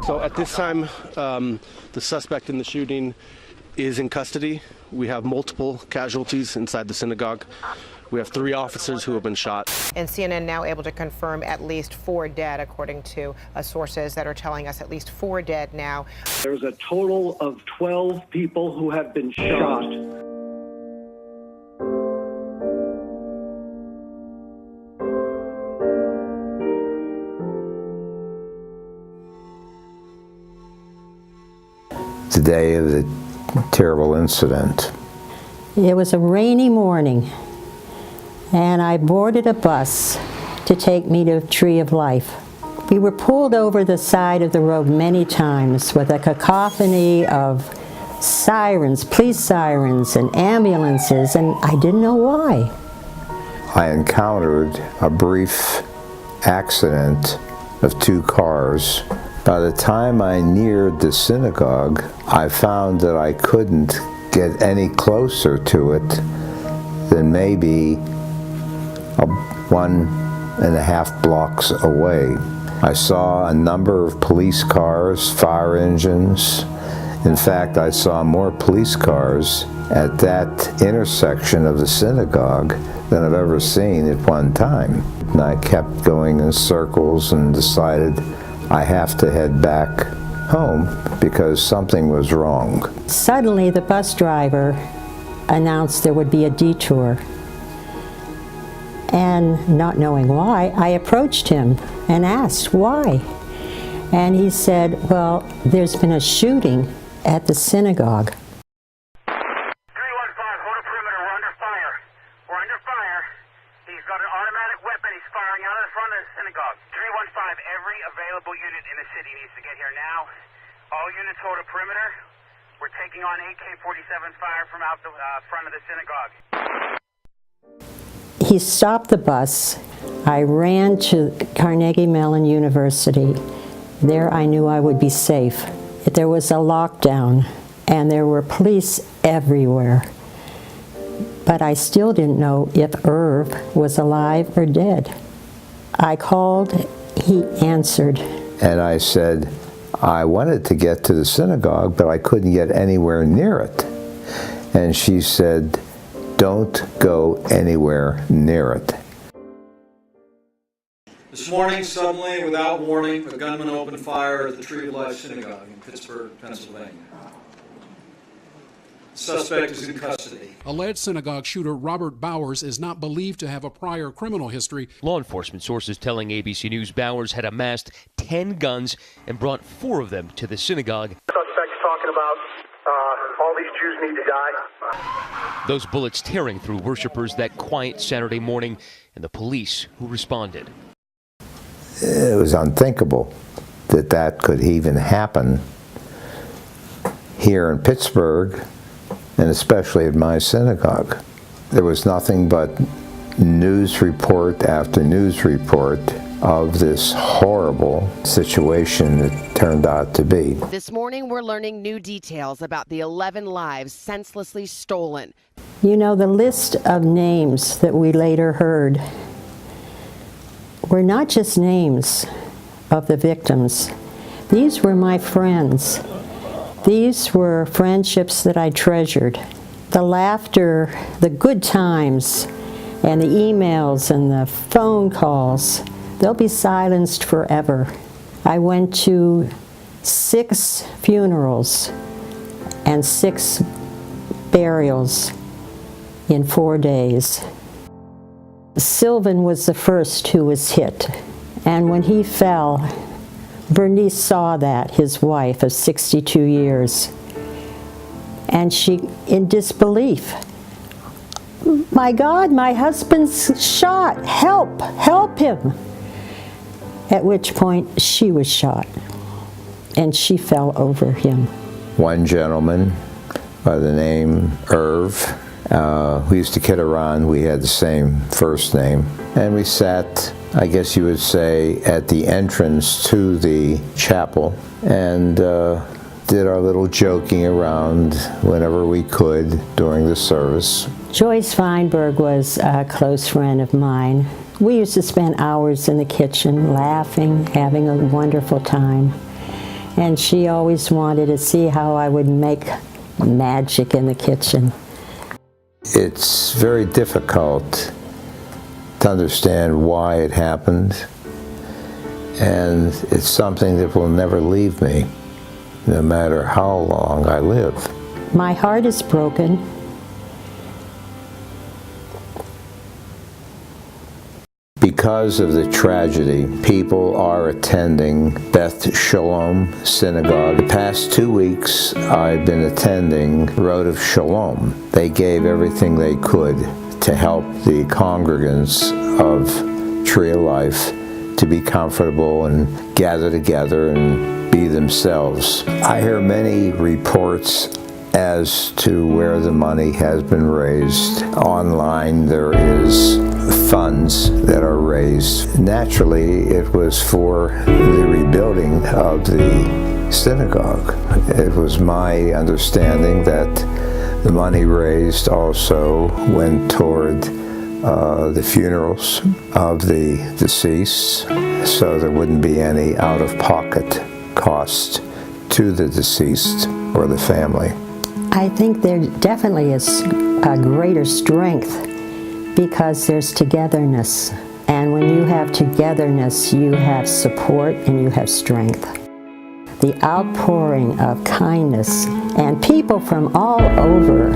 So at this time, the suspect in the shooting is in custody. We have multiple casualties inside the synagogue. We have 3 officers who have been shot. And CNN now able to confirm at least 4 dead, according to sources that are telling us at least 4 dead now. There's a total of 12 people who have been shot. The day of the terrible incident. It was a rainy morning, and I boarded a bus to take me to Tree of Life. We were pulled over the side of the road many times with a cacophony of sirens, police sirens, and ambulances, and I didn't know why. I encountered a brief accident of 2 cars. By the time I neared the synagogue, I found that I couldn't get any closer to it than maybe 1.5 blocks away. I saw a number of police cars, fire engines. In fact, I saw more police cars at that intersection of the synagogue than I've ever seen at one time. And I kept going in circles and decided I have to head back home because something was wrong. Suddenly, the bus driver announced there would be a detour. And not knowing why, I approached him and asked why. And he said, well, there's been a shooting at the synagogue. 315, hold a perimeter, we're under fire. We're under fire. He's got an automatic weapon, he's firing out of the front of the synagogue. 315, every available unit in the city needs to get here now. All units hold a perimeter. We're taking on AK-47 fire from out the front of the synagogue. He stopped the bus. I ran to Carnegie Mellon University. There I knew I would be safe. There was a lockdown, and there were police everywhere. But I still didn't know if Irv was alive or dead. I called, he answered. And I said, I wanted to get to the synagogue, but I couldn't get anywhere near it. And she said, don't go anywhere near it. This morning, suddenly, without warning, a gunman opened fire at the Tree of Life Synagogue in Pittsburgh, Pennsylvania. The suspect is in custody. Alleged synagogue shooter Robert Bowers is not believed to have a prior criminal history. Law enforcement sources telling ABC News Bowers had amassed 10 guns and brought 4 of them to the synagogue. Suspect's talking about all these Jews need to die. Those bullets tearing through worshipers that quiet Saturday morning, and the police who responded. It was unthinkable that that could even happen here in Pittsburgh, and especially at my synagogue. There was nothing but news report after news report of this horrible situation that turned out to be. This morning, we're learning new details about the 11 lives senselessly stolen. You know, the list of names that we later heard were not just names of the victims. These were my friends. These were friendships that I treasured. The laughter, the good times, and the emails and the phone calls, they'll be silenced forever. I went to 6 funerals and 6 burials in 4 days. Sylvan was the first who was hit, and when he fell, Bernice saw that, his wife of 62 years, and she, in disbelief, my God, my husband's shot, help, help him. At which point she was shot, and she fell over him. One gentleman by the name Irv, we used to kid around, we had the same first name, and we sat, I guess you would say, at the entrance to the chapel and did our little joking around whenever we could during the service. Joyce Feinberg was a close friend of mine. We used to spend hours in the kitchen laughing, having a wonderful time. And she always wanted to see how I would make magic in the kitchen. It's very difficult to understand why it happened, and it's something that will never leave me, no matter how long I live. My heart is broken. Because of the tragedy, people are attending Beth Shalom Synagogue. The past 2 weeks, I've been attending Road of Shalom. They gave everything they could to help the congregants of Tree of Life to be comfortable and gather together and be themselves. I hear many reports as to where the money has been raised. Online, there is funds that are raised. Naturally, it was for the rebuilding of the synagogue. It was my understanding that the money raised also went toward the funerals of the deceased, so there wouldn't be any out-of-pocket cost to the deceased or the family. I think there definitely is a greater strength because there's togetherness. And when you have togetherness, you have support and you have strength. The outpouring of kindness, and people from all over,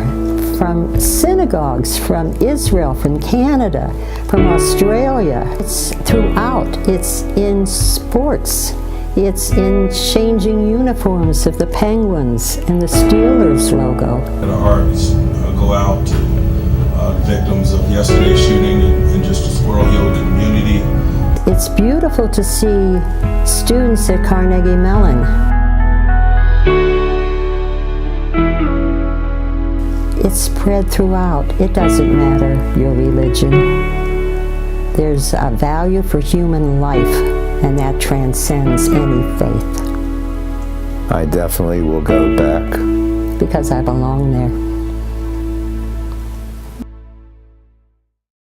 from synagogues, from Israel, from Canada, from Australia. It's throughout. It's in sports. It's in changing uniforms of the Penguins and the Steelers logo. And our hearts go out to victims of yesterday's shooting and just the Squirrel Hill community. It's beautiful to see students at Carnegie Mellon. It's spread throughout. It doesn't matter your religion. There's a value for human life, and that transcends any faith. I definitely will go back. Because I belong there.